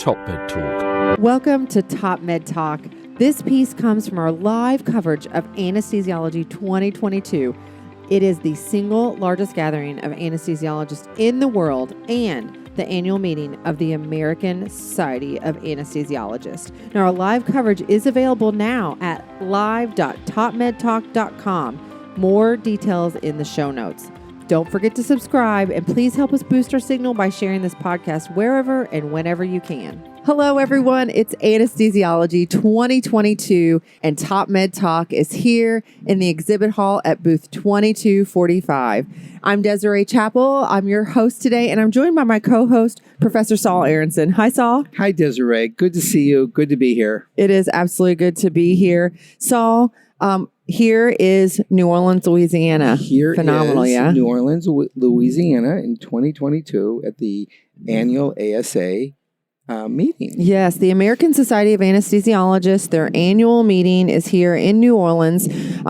TopMedTalk. Welcome to TopMedTalk. This piece comes from our live coverage of Anesthesiology 2022. It is the single largest gathering of anesthesiologists in the world and the annual meeting of the American Society of Anesthesiologists. Now, our live coverage is available now at live.topmedtalk.com. More details in the show notes. Don't forget to subscribe, and please help us boost our signal by sharing this podcast wherever and whenever you can. Hello, everyone. It's Anesthesiology 2022, and TopMedTalk is here in the exhibit hall at booth 2245. I'm Desiree Chappell. I'm your host today, and I'm joined by my co-host, Professor Saul Aronson. Hi, Saul. Hi, Desiree. Good to see you. Good to be here. It is absolutely good to be here. Saul, here is New Orleans, Louisiana. Here Phenomenal, is yeah? New Orleans, Louisiana in 2022 at the annual ASA meeting. Yes, the American Society of Anesthesiologists, their annual meeting is here in New Orleans.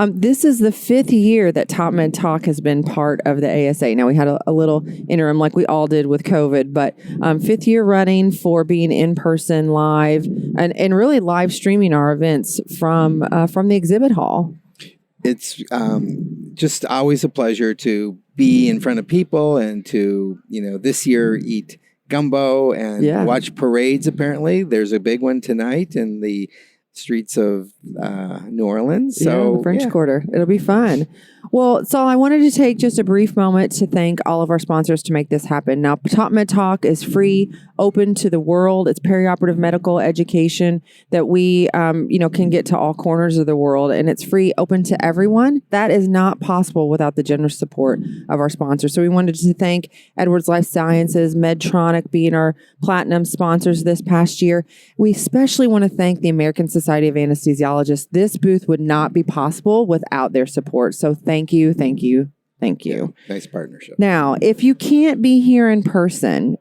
This is the 5th year that TopMedTalk has been part of the ASA. Now, we had a little interim like we all did with COVID, but 5th year running for being in person live and really live streaming our events from the exhibit hall. It's just always a pleasure to be in front of people and to, this year eat gumbo and watch parades. Apparently there's a big one tonight in the streets of New Orleans. So the French Quarter. It'll be fun. Well, Saul, I wanted to take just a brief moment to thank all of our sponsors to make this happen. Now, TopMedTalk is free, open to the world. It's perioperative medical education that we, can get to all corners of the world, and it's free, open to everyone. That is not possible without the generous support of our sponsors. So we wanted to thank Edwards Life Sciences, Medtronic being our platinum sponsors this past year. We especially want to thank the American Society of Anesthesiologists. This booth would not be possible without their support. So thank you. Yeah, nice partnership. Now, if you can't be here in person,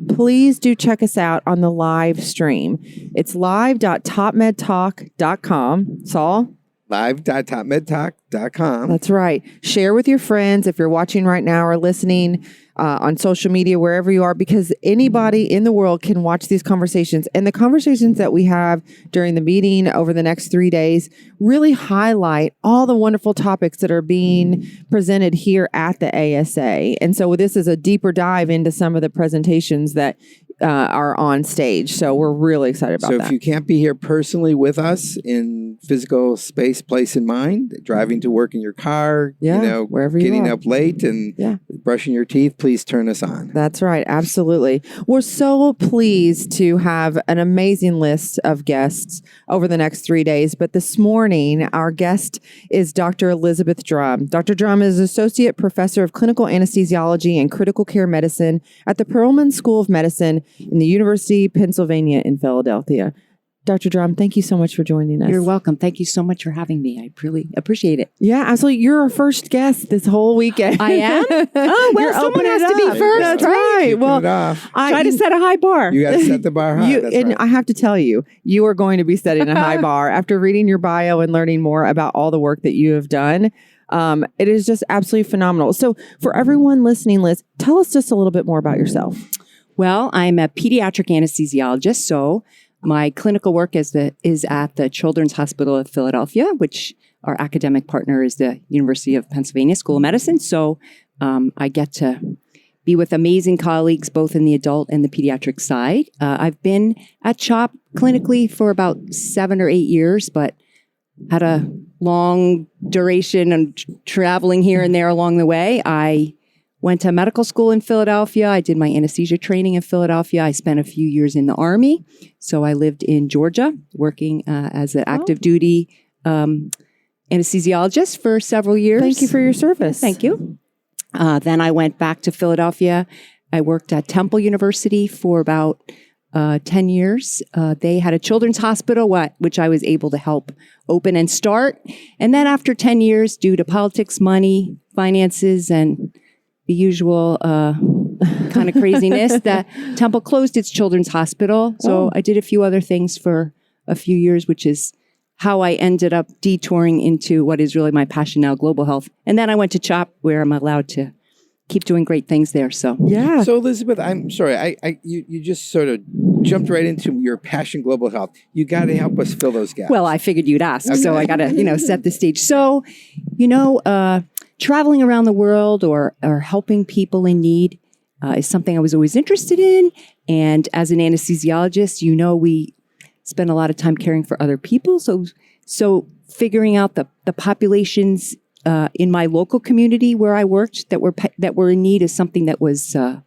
please do check us out on the live stream. It's live.topmedtalk.com. Saul? Live.topmedtalk.com. That's right. Share with your friends if you're watching right now or listening on social media, wherever you are, because anybody in the world can watch these conversations. And the conversations that we have during the meeting over the next 3 days really highlight all the wonderful topics that are being presented here at the ASA. And so this is a deeper dive into some of the presentations that are on stage. So we're really excited about that. So if you can't be here personally with us in physical space, place, and mind, driving to work in your car, wherever you getting are. up late and brushing your teeth, please turn us on. That's right. Absolutely. We're so pleased to have an amazing list of guests over the next 3 days. But this morning, our guest is Dr. Elizabeth Drum. Dr. Drum is Associate Professor of Clinical Anesthesiology and Critical Care Medicine at the Perelman School of Medicine in the University of Pennsylvania in Philadelphia. Dr. Drum, thank you so much for joining us. You're welcome. Thank you so much for having me. I really appreciate it. Yeah, absolutely. You're our first guest this whole weekend. I am? Oh, well, someone has to be first. That's right. Well, try to set a high bar. You got to set the bar high. Right. I have to tell you, you are going to be setting a high bar after reading your bio and learning more about all the work that you have done. It is just absolutely phenomenal. So for everyone listening, Liz, tell us just a little bit more about yourself. Well, I'm a pediatric anesthesiologist, so my clinical work is at the Children's Hospital of Philadelphia, which our academic partner is the University of Pennsylvania School of Medicine. So I get to be with amazing colleagues, both in the adult and the pediatric side. I've been at CHOP clinically for about 7 or 8 years, but had a long duration and traveling here and there along the way. I went to medical school in Philadelphia. I did my anesthesia training in Philadelphia. I spent a few years in the Army. So I lived in Georgia working as an active duty anesthesiologist for several years. Thank you for your service. Thank you. Then I went back to Philadelphia. I worked at Temple University for about 10 years. They had a children's hospital, which I was able to help open and start. And then after 10 years, due to politics, money, finances, and the usual kind of craziness, that Temple closed its children's hospital. So I did a few other things for a few years, which is how I ended up detouring into what is really my passion now, global health. And then I went to CHOP, where I'm allowed to keep doing great things there. So Yeah. So Elizabeth, I'm sorry, you just sort of jumped right into your passion, global health. You got to help us fill those gaps. Well, I figured you'd ask, so I got to, set the stage. So, traveling around the world or helping people in need is something I was always interested in. And as an anesthesiologist, we spend a lot of time caring for other people. So figuring out the populations in my local community where I worked that were in need is something that was, a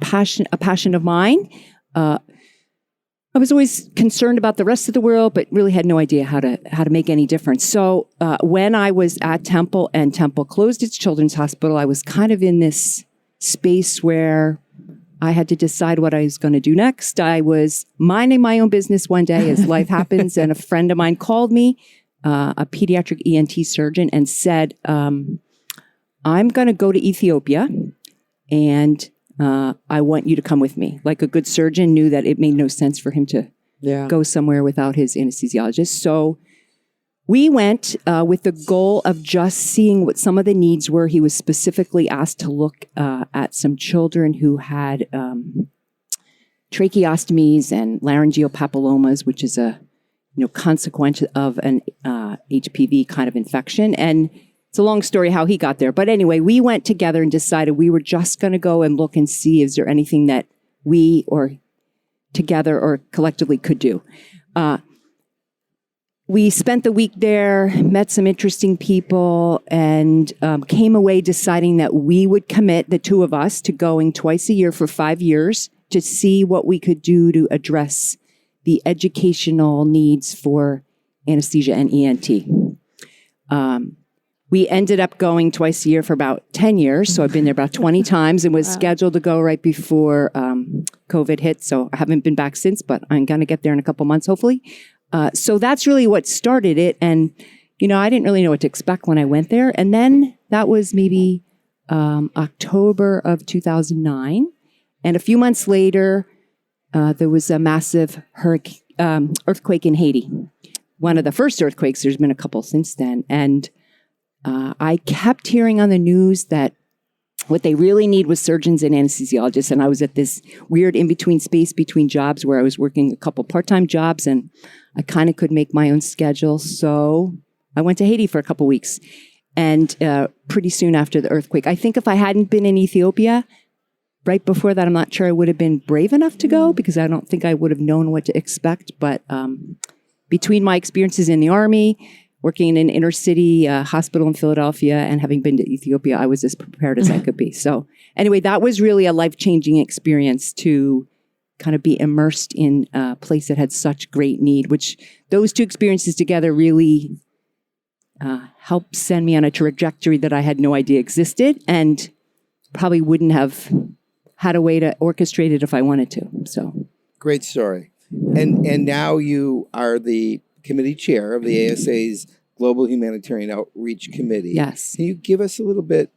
passion of mine. I was always concerned about the rest of the world, but really had no idea how to make any difference. So when I was at Temple and Temple closed its children's hospital, I was kind of in this space where I had to decide what I was going to do next. I was minding my own business one day as life happens, and a friend of mine called me, a pediatric ENT surgeon, and said, I'm going to go to Ethiopia, and I want you to come with me. Like a good surgeon knew that it made no sense for him to go somewhere without his anesthesiologist. So we went with the goal of just seeing what some of the needs were. He was specifically asked to look at some children who had tracheostomies and laryngeal papillomas, which is a consequence of an HPV kind of infection. And it's a long story how he got there. But anyway, we went together and decided we were just going to go and look and see is there anything that we or together or collectively could do. We spent the week there, met some interesting people, and came away deciding that we would commit, the two of us, to going twice a year for 5 years to see what we could do to address the educational needs for anesthesia and ENT. We ended up going twice a year for about 10 years. So I've been there about 20 times and was scheduled to go right before COVID hit. So I haven't been back since, but I'm going to get there in a couple months, hopefully. So that's really what started it. And, I didn't really know what to expect when I went there. And then that was maybe October of 2009. And a few months later, there was a massive earthquake in Haiti. One of the first earthquakes. There's been a couple since then. And I kept hearing on the news that what they really need was surgeons and anesthesiologists. And I was at this weird in-between space between jobs where I was working a couple part-time jobs and I kind of could make my own schedule. So I went to Haiti for a couple weeks. And pretty soon after the earthquake, I think if I hadn't been in Ethiopia, right before that, I'm not sure I would have been brave enough to go because I don't think I would have known what to expect. But between my experiences in the Army, working in an inner city hospital in Philadelphia, and having been to Ethiopia, I was as prepared as I could be. So anyway, that was really a life-changing experience to kind of be immersed in a place that had such great need, which those two experiences together really helped send me on a trajectory that I had no idea existed and probably wouldn't have had a way to orchestrate it if I wanted to. So great story. And now you are the committee chair of the ASA's Global Humanitarian Outreach Committee. Yes. Can you give us a little bit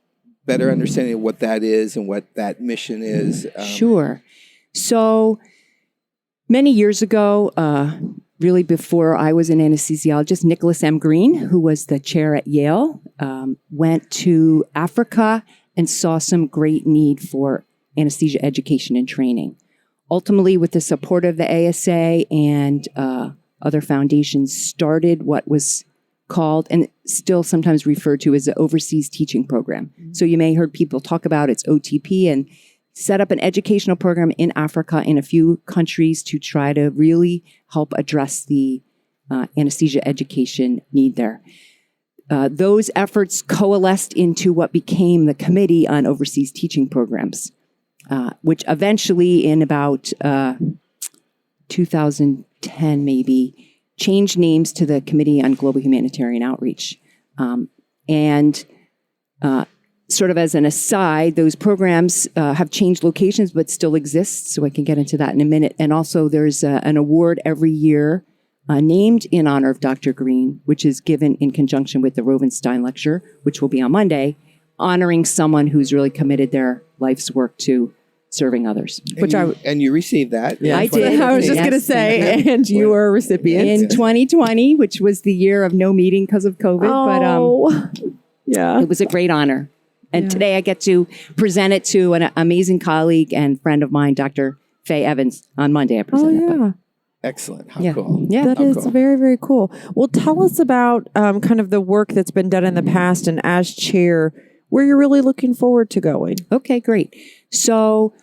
better understanding of what that is and what that mission is? Sure. So many years ago, really before I was an anesthesiologist, Nicholas M. Green, who was the chair at Yale, went to Africa and saw some great need for anesthesia education and training. Ultimately, with the support of the ASA and other foundations, started what was called and still sometimes referred to as the Overseas Teaching Program. Mm-hmm. So you may have heard people talk about its OTP, and set up an educational program in Africa in a few countries to try to really help address the anesthesia education need there. Those efforts coalesced into what became the Committee on Overseas Teaching Programs, which eventually in about 2010 maybe, changed names to the Committee on Global Humanitarian Outreach. Sort of as an aside, those programs have changed locations but still exist, so I can get into that in a minute. And also there's an award every year named in honor of Dr. Green, which is given in conjunction with the Rovenstein Lecture, which will be on Monday, honoring someone who's really committed their life's work to serving others. And you received that. Yeah, I did. I was just going to say, and you were a recipient. In 2020, which was the year of no meeting because of COVID. Oh, But yeah, it was a great honor. And today I get to present it to an amazing colleague and friend of mine, Dr. Faye Evans. On Monday I present it. But. Excellent. How cool. Yeah. That is very, very cool. Well, tell us about kind of the work that's been done in the past, and as chair, where you're really looking forward to going. Okay, great. So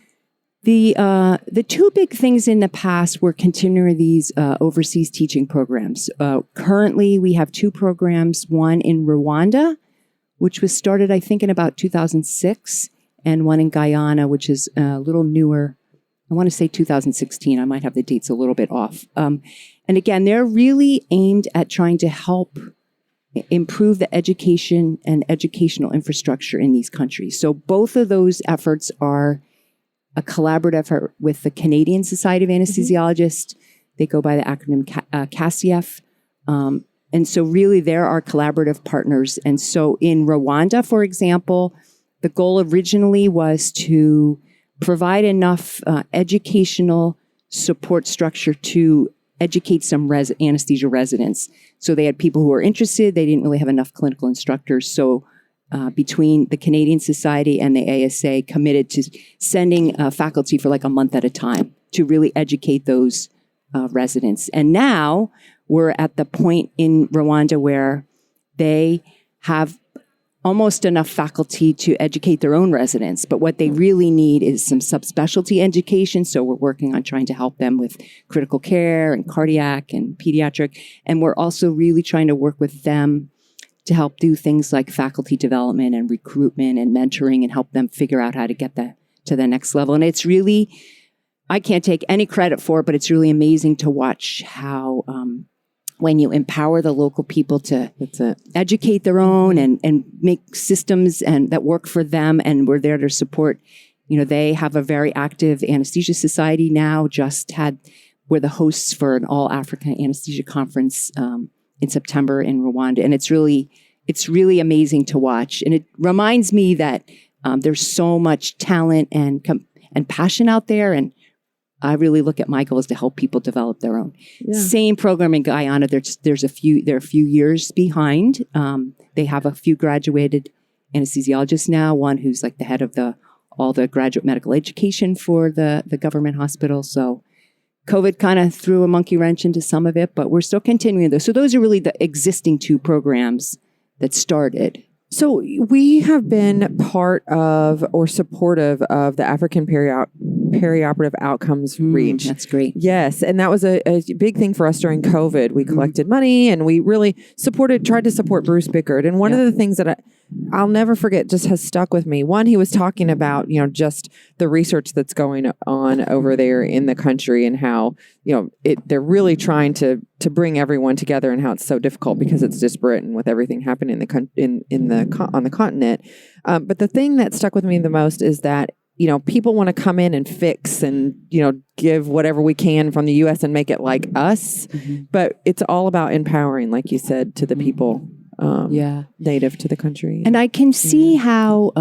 the two big things in the past were continuing these overseas teaching programs. Currently, we have two programs, one in Rwanda, which was started, I think, in about 2006, and one in Guyana, which is a little newer. I want to say 2016. I might have the dates a little bit off. And again, they're really aimed at trying to help improve the education and educational infrastructure in these countries. So both of those efforts are a collaborative effort with the Canadian Society of Anesthesiologists. They go by the acronym CASIEF. And so really they're our collaborative partners. And so in Rwanda, for example, the goal originally was to provide enough educational support structure to educate some anesthesia residents. So they had people who were interested. They didn't really have enough clinical instructors. So between the Canadian Society and the ASA committed to sending faculty for like a month at a time to really educate those residents. And now we're at the point in Rwanda where they have almost enough faculty to educate their own residents. But what they really need is some subspecialty education. So we're working on trying to help them with critical care and cardiac and pediatric. And we're also really trying to work with them to help do things like faculty development and recruitment and mentoring and help them figure out how to get to the next level. And it's really, I can't take any credit for it, but it's really amazing to watch how when you empower the local people to educate their own and make systems and that work for them, and we're there to support. They have a very active anesthesia society now. We're the hosts for an all-African anesthesia conference in September in Rwanda, and it's really amazing to watch. And it reminds me that there's so much talent and passion out there, and I really look at my goal is to help people develop their own. Yeah. Same program in Guyana. They're a few years behind. They have a few graduated anesthesiologists now. One who's like the head of all the graduate medical education for the government hospital. So COVID kind of threw a monkey wrench into some of it, but we're still continuing those. So those are really the existing two programs that started. So we have been part of or supportive of the African Perioperative Outcomes Reach. That's great. Yes. And that was a big thing for us during COVID. We collected money and we really tried to support Bruce Bickard. And one of the things that I'll never forget just has stuck with me. One, he was talking about, just the research that's going on over there in the country and how, they're really trying to bring everyone together and how it's so difficult because it's disparate and with everything happening on the continent. But the thing that stuck with me the most is that, people want to come in and fix and, give whatever we can from the U.S. and make it like us. Mm-hmm. But it's all about empowering, like you said, to the people native to the country. And I can see how,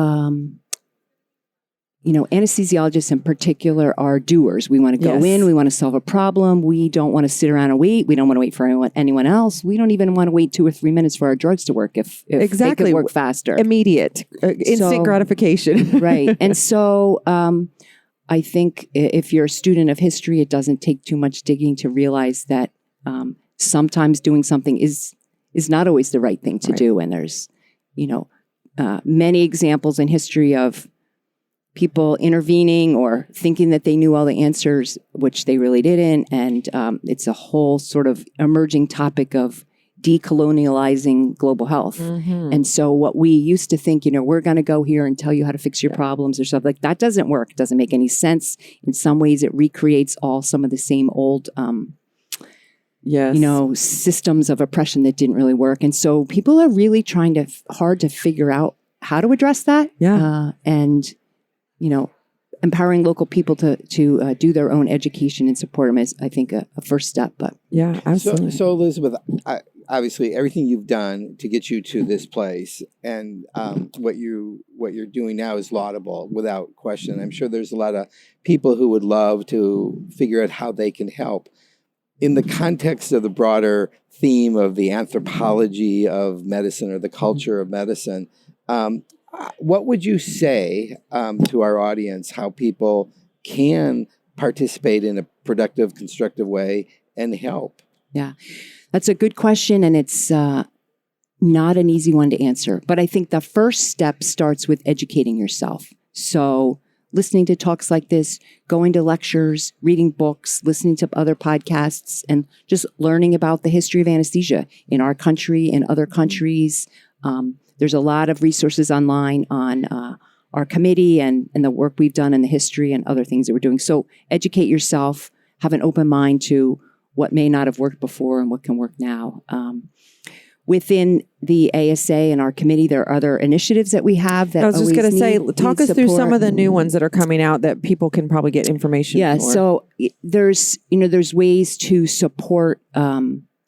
anesthesiologists in particular are doers. We want to go in, we want to solve a problem. We don't want to sit around and wait. We don't want to wait for anyone else. We don't even want to wait 2 or 3 minutes for our drugs to work if they could work faster. Immediate, instant gratification. Right. And so I think if you're a student of history, it doesn't take too much digging to realize that sometimes doing something is not always the right thing to do. And there's, many examples in history of people intervening or thinking that they knew all the answers, which they really didn't. And it's a whole sort of emerging topic of decolonializing global health. Mm-hmm. And so what we used to think, we're going to go here and tell you how to fix your problems or stuff like that doesn't work. It doesn't make any sense. In some ways, it recreates some of the same old systems of oppression that didn't really work. And so people are really trying hard to figure out how to address that. Yeah. Empowering local people to do their own education and support them is, I think, a first step. But yeah, absolutely. So Elizabeth, obviously, everything you've done to get you to this place and what you're doing now is laudable without question. I'm sure there's a lot of people who would love to figure out how they can help. In the context of the broader theme of the anthropology of medicine or the culture of medicine, what would you say to our audience, how people can participate in a productive, constructive way and help? Yeah, that's a good question. And it's not an easy one to answer. But I think the first step starts with educating yourself. So listening to talks like this, going to lectures, reading books, listening to other podcasts, and just learning about the history of anesthesia in our country and other countries. There's a lot of resources online on our committee and the work we've done in the history and other things that we're doing. So educate yourself, have an open mind to what may not have worked before and what can work now. Within the ASA and our committee, there are other initiatives that we have that I was just going to say, talk us through some of the new ones that are coming out that people can probably get information for. So there's ways to support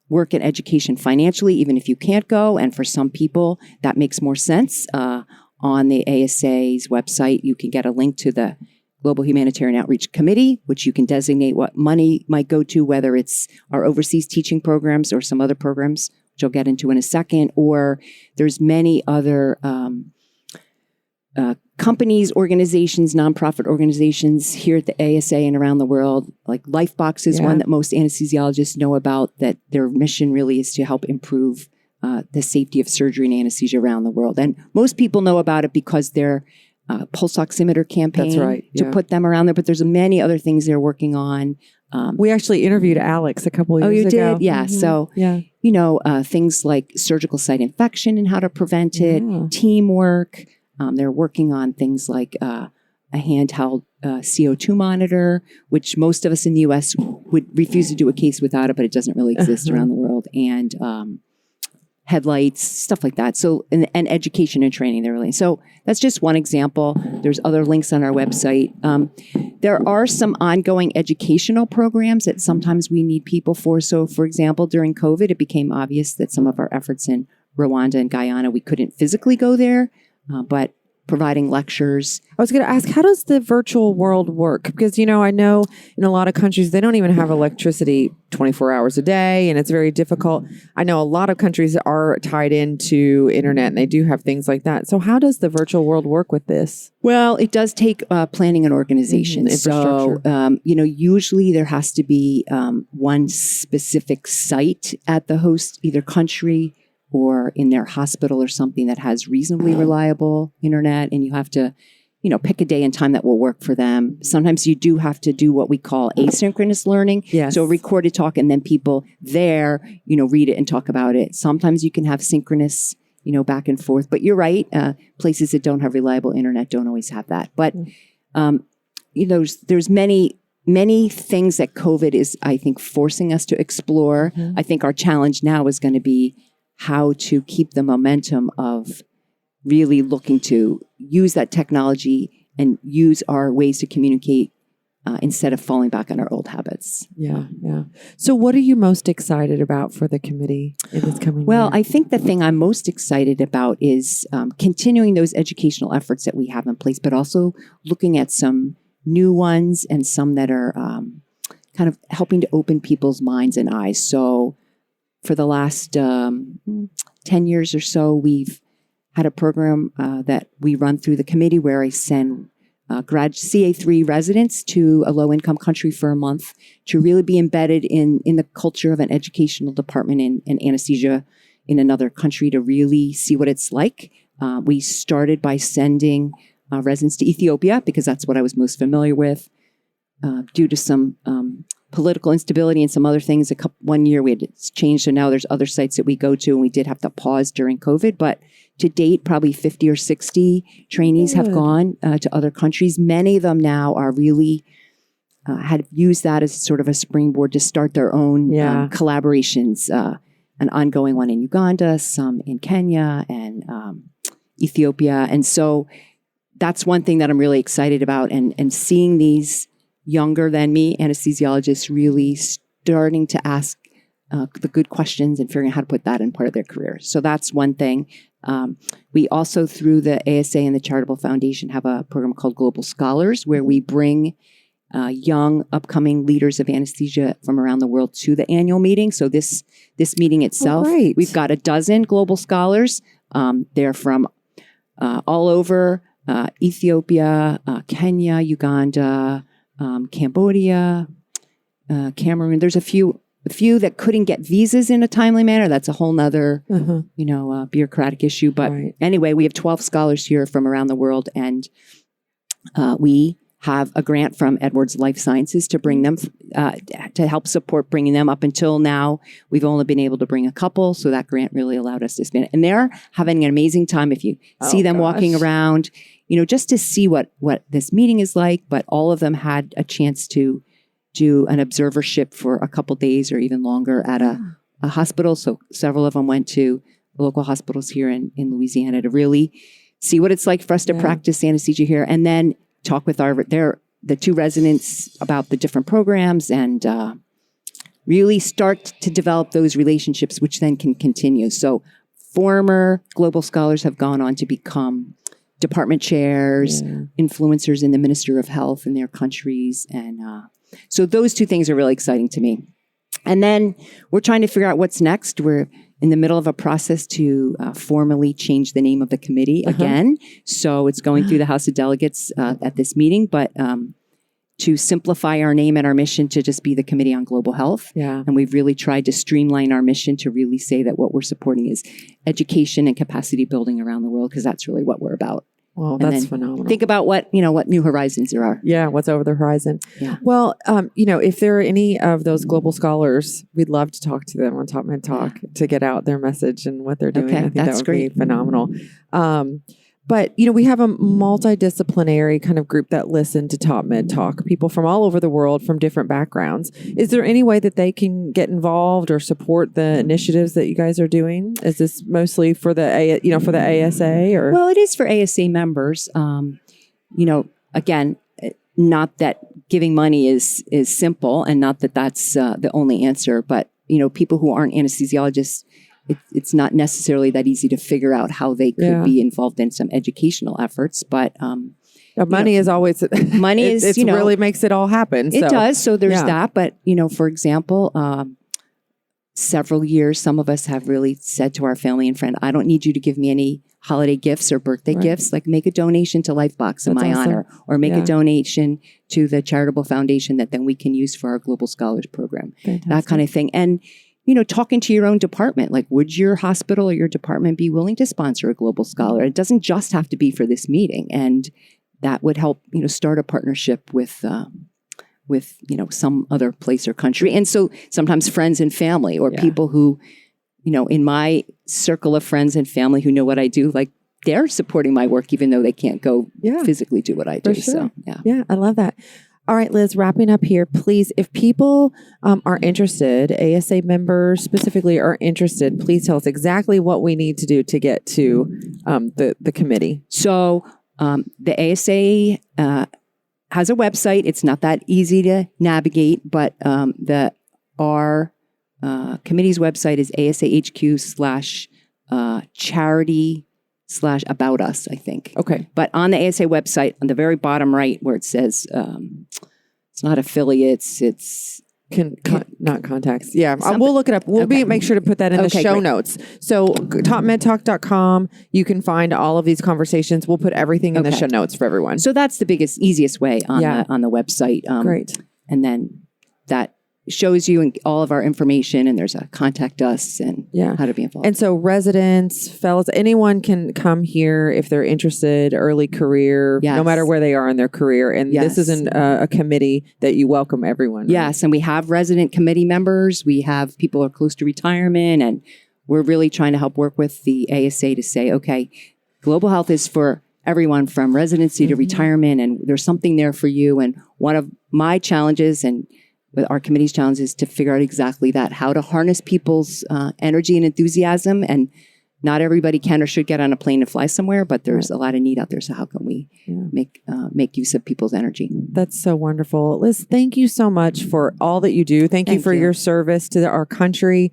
work and education financially, even if you can't go. And for some people, that makes more sense. On the ASA's website, you can get a link to the Global Humanitarian Outreach Committee, which you can designate what money might go to, whether it's our overseas teaching programs or some other programs, which I'll get into in a second, or there's many other companies, organizations, nonprofit organizations here at the ASA and around the world. Like Lifebox is one that most anesthesiologists know about, that their mission really is to help improve the safety of surgery and anesthesia around the world. And most people know about it because their pulse oximeter campaign to put them around there, but there's many other things they're working on. We actually interviewed Alex a couple of years ago. Oh, you did? Yeah. Mm-hmm. So, things like surgical site infection and how to prevent it, teamwork. They're working on things like a handheld CO2 monitor, which most of us in the U.S. would refuse to do a case without it, but it doesn't really exist around the world. And headlights, stuff like that. So, and education and training, they're really. So that's just one example. There's other links on our website. There are some ongoing educational programs that sometimes we need people for. So, for example, during COVID, it became obvious that some of our efforts in Rwanda and Guyana, we couldn't physically go there, but providing lectures. I was going to ask, how does the virtual world work? Because, I know in a lot of countries, they don't even have electricity 24 hours a day, and it's very difficult. I know a lot of countries are tied into internet, and they do have things like that. So how does the virtual world work with this? Well, it does take planning and organization. Infrastructure. So, usually there has to be one specific site at the host, either country or in their hospital or something that has reasonably reliable internet, and you have to, pick a day and time that will work for them. Sometimes you do have to do what we call asynchronous learning. Yes. So recorded talk, and then people there, read it and talk about it. Sometimes you can have synchronous, back and forth. But you're right, places that don't have reliable internet don't always have that. But, there's many things that COVID is, I think, forcing us to explore. I think our challenge now is going to be how to keep the momentum of really looking to use that technology and use our ways to communicate instead of falling back on our old habits. Yeah. So what are you most excited about for the committee in this coming year? Well, I think the thing I'm most excited about is continuing those educational efforts that we have in place, but also looking at some new ones and some that are kind of helping to open people's minds and eyes. So for the last 10 years or so, we've had a program that we run through the committee where I send CA3 residents to a low-income country for a month to really be embedded in the culture of an educational department in anesthesia in another country to really see what it's like. We started by sending residents to Ethiopia because that's what I was most familiar with. Due to some political instability and some other things, 1 year we had changed, so now there's other sites that we go to, and we did have to pause during COVID. But to date, probably 50 or 60 trainees have gone to other countries. Many of them now are really had used that as sort of a springboard to start their own collaborations. An ongoing one in Uganda, some in Kenya and Ethiopia, and so that's one thing that I'm really excited about, and seeing these younger than me anesthesiologists really starting to ask the good questions and figuring out how to put that in part of their career. So that's one thing. We also, through the ASA and the Charitable Foundation, have a program called Global Scholars, where we bring young, upcoming leaders of anesthesia from around the world to the annual meeting. So this meeting itself, we've got a dozen global scholars. They're from all over Ethiopia, Kenya, Uganda, Cambodia, Cameroon. There's a few that couldn't get visas in a timely manner. That's a whole nother, bureaucratic issue. But anyway, we have 12 scholars here from around the world, and we have a grant from Edwards Life Sciences to bring them, to help support bringing them. Up until now, we've only been able to bring a couple, so that grant really allowed us to spend it. And they're having an amazing time. If you see them walking around, just to see what this meeting is like, but all of them had a chance to do an observership for a couple days or even longer at a hospital. So several of them went to local hospitals here in Louisiana to really see what it's like for us to practice anesthesia here, and then talk with the two residents about the different programs, and really start to develop those relationships, which then can continue. So former global scholars have gone on to become department chairs, influencers in the Minister of Health in their countries. And so those two things are really exciting to me. And then we're trying to figure out what's next. We're in the middle of a process to formally change the name of the committee again. So it's going through the House of Delegates at this meeting, but to simplify our name and our mission to just be the Committee on Global Health. Yeah. And we've really tried to streamline our mission to really say that what we're supporting is education and capacity building around the world, because that's really what we're about. Well, that's phenomenal. Think about what new horizons there are. Yeah, what's over the horizon. Yeah. Well, if there are any of those global scholars, we'd love to talk to them on TopMedTalk to get out their message and what they're doing. Okay, I think that's that would great. be phenomenal. But, we have a multidisciplinary kind of group that listen to TopMedTalk, people from all over the world from different backgrounds. Is there any way that they can get involved or support the initiatives that you guys are doing? Is this mostly for the for the ASA, or? Well, it is for ASA members. Again, not that giving money is simple, and not that that's the only answer, but people who aren't anesthesiologists, it's not necessarily that easy to figure out how they could be involved in some educational efforts. But money is always money is it really makes it all happen. It does. So there's that. But for example, several years, some of us have really said to our family and friend, "I don't need you to give me any holiday gifts or birthday gifts. Like, make a donation to Lifebox in my honor, or make a donation to the charitable foundation that then we can use for our Global Scholars Program." Fantastic. That kind of thing. And talking to your own department, like, would your hospital or your department be willing to sponsor a global scholar? It doesn't just have to be for this meeting, and that would help start a partnership with some other place or country. And so sometimes friends and family, or people who in my circle of friends and family who know what I do, like, they're supporting my work even though they can't go physically do what I do. Sure. So yeah, I love that. All right, Liz, wrapping up here, please, if people are interested, ASA members specifically are interested, please tell us exactly what we need to do to get to the committee. So the ASA has a website. It's not that easy to navigate, but our committee's website is asahq/charity/about us, I think. Okay. But on the ASA website, on the very bottom right, where it says, it's not affiliates, it's... not contacts. Yeah, we'll look it up. We'll make sure to put that in the show notes. So TopMedTalk.com, you can find all of these conversations. We'll put everything in the show notes for everyone. So that's the easiest way on the website. Great. And then that shows you all of our information, and there's a contact us and how to be involved. And so residents, fellows, anyone can come here if they're interested, early career, no matter where they are in their career. And this isn't a committee that you welcome everyone. Right? Yes. And we have resident committee members. We have people who are close to retirement, and we're really trying to help work with the ASA to say, okay, global health is for everyone from residency to retirement, and there's something there for you. And one of my challenges, and with our committee's challenge, is to figure out exactly that, how to harness people's energy and enthusiasm. And not everybody can or should get on a plane and fly somewhere, but there's a lot of need out there. So how can we make use of people's energy? That's so wonderful. Liz, thank you so much for all that you do. Thank you for your service to our country.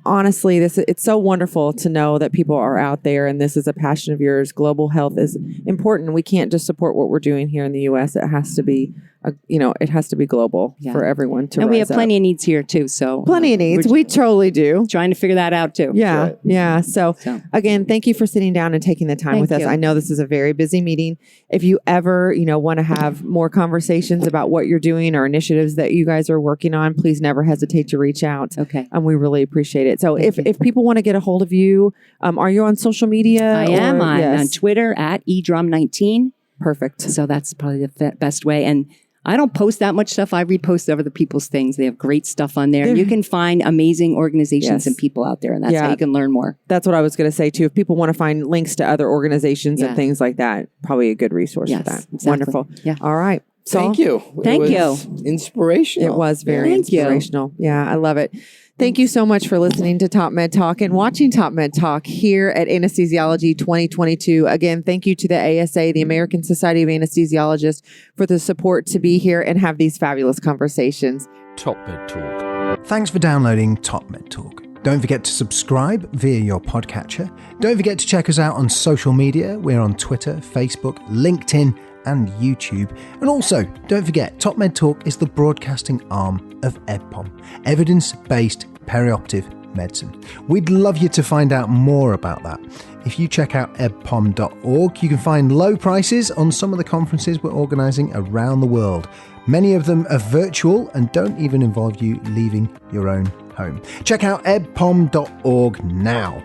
honestly, it's so wonderful to know that people are out there and this is a passion of yours. Global health is important. We can't just support what we're doing here in the U.S. It has to be, it has to be global for everyone to rise up. And we have plenty of needs here too. So plenty of needs. We totally do. Trying to figure that out too. Yeah. Sure. Yeah. So again, thank you for sitting down and taking the time with us. I know this is a very busy meeting. If you ever, want to have more conversations about what you're doing or initiatives that you guys are working on, please never hesitate to reach out. Okay. And we really appreciate it. So if people want to get a hold of you, are you on social media? I am. I'm on Twitter at edrum19. Perfect. So that's probably the best way. And I don't post that much stuff. I repost other people's things. They have great stuff on there. And you can find amazing organizations and people out there. And that's how you can learn more. That's what I was going to say, too. If people want to find links to other organizations and things like that, probably a good resource for that. Exactly. Wonderful. Yeah. All right. So, thank you. Thank you. Inspirational. It was very inspirational. Yeah, I love it. Thank you so much for listening to TopMedTalk and watching TopMedTalk here at Anesthesiology 2022. Again, thank you to the ASA, the American Society of Anesthesiologists, for the support to be here and have these fabulous conversations. TopMedTalk. Thanks for downloading TopMedTalk. Don't forget to subscribe via your podcatcher. Don't forget to check us out on social media. We're on Twitter, Facebook, LinkedIn, and YouTube. And also, don't forget, TopMedTalk is the broadcasting arm of EBPOM, Evidence-Based Perioperative Medicine. We'd love you to find out more about that. If you check out ebpom.org, you can find low prices on some of the conferences we're organising around the world. Many of them are virtual and don't even involve you leaving your own home. Check out ebpom.org now.